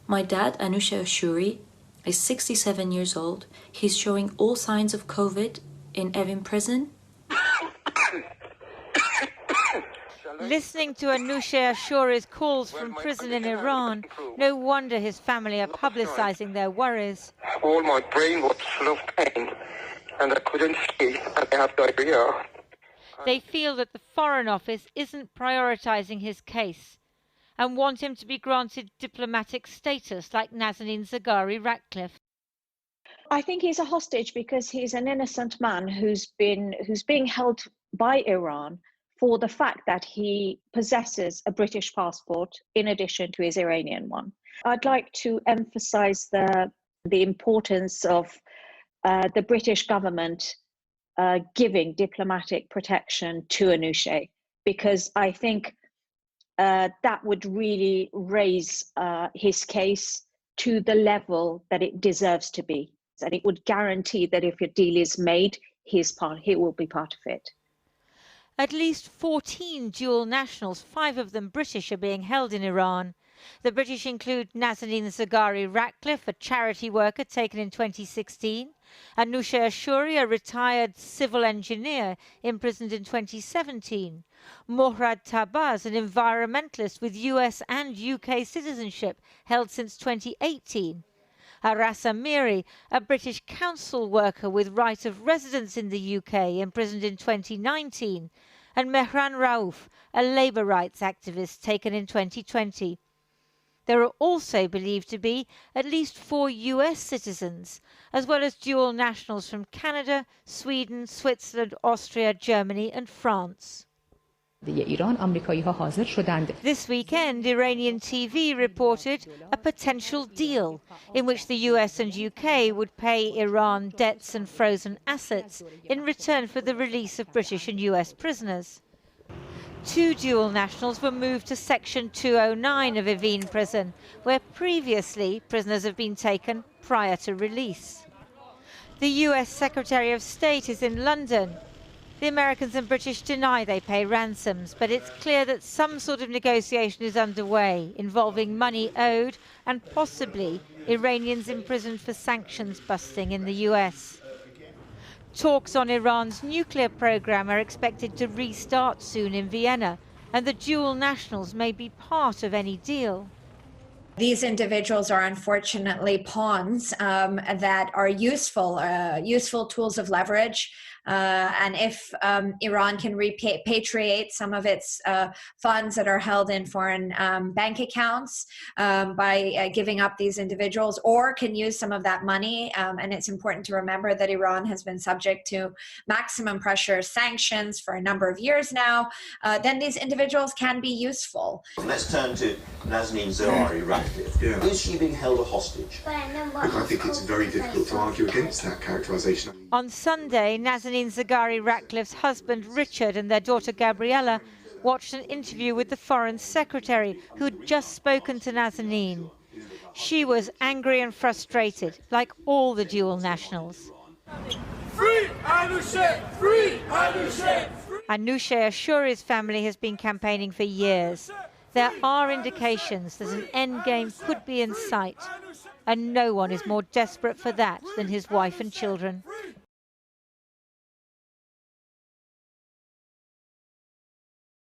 My dad, Anusha Ashuri, is 67 years old. He's showing all signs of COVID in Evin prison. Listening to Anusha Ashuri's calls from prison in Iran, no wonder his family are publicising their worries. All my brain was full of pain and I couldn't sleep and I have diarrhea. They feel that the Foreign Office isn't prioritising his case and want him to be granted diplomatic status like Nazanin Zaghari-Ratcliffe. I think he's a hostage because he's an innocent man who's being held by Iran for the fact that he possesses a British passport in addition to his Iranian one. I'd like to emphasize the importance of the British government giving diplomatic protection to Anusha, because I think that would really raise his case to the level that it deserves to be. And it would guarantee that if a deal is made, he will be part of it. At least 14 dual nationals, 5 of them British, are being held in Iran. The British include Nazanin Zaghari-Ratcliffe, a charity worker taken in 2016, Anusha Ashuri, a retired civil engineer imprisoned in 2017, Mohrad Tabaz, an environmentalist with US and UK citizenship held since 2018, Aras Amiri, a British council worker with right of residence in the UK, imprisoned in 2019, and Mehran Rauf, a labour rights activist taken in 2020. There are also believed to be at least 4 US citizens, as well as dual nationals from Canada, Sweden, Switzerland, Austria, Germany and France. This weekend, Iranian TV reported a potential deal in which the US and UK would pay Iran debts and frozen assets in return for the release of British and US prisoners. 2 dual nationals were moved to Section 209 of Evin prison, where previously prisoners have been taken prior to release. The US Secretary of State is in London. The Americans and British deny they pay ransoms, but it's clear that some sort of negotiation is underway involving money owed and possibly Iranians imprisoned for sanctions busting in the US. Talks on Iran's nuclear program are expected to restart soon in Vienna, and the dual nationals may be part of any deal. These individuals are unfortunately pawns that are useful tools of leverage. And if Iran can repatriate some of its funds that are held in foreign bank accounts by giving up these individuals, or can use some of that money, and it's important to remember that Iran has been subject to maximum pressure sanctions for a number of years now, then these individuals can be useful. Let's turn to Nazanin Zaghari-Ratcliffe. Yeah. Is she being held a hostage? I think it's very difficult to argue against that characterisation. On Sunday, Nazanin Zaghari-Ratcliffe's husband Richard and their daughter Gabriella watched an interview with the Foreign Secretary, who'd just spoken to Nazanin. She was angry and frustrated, like all the dual nationals. Free Anusha! Free Anusha! Anusha Ashuri's family has been campaigning for years. There are indications that an endgame could be in sight, and no one is more desperate for that than his wife and children.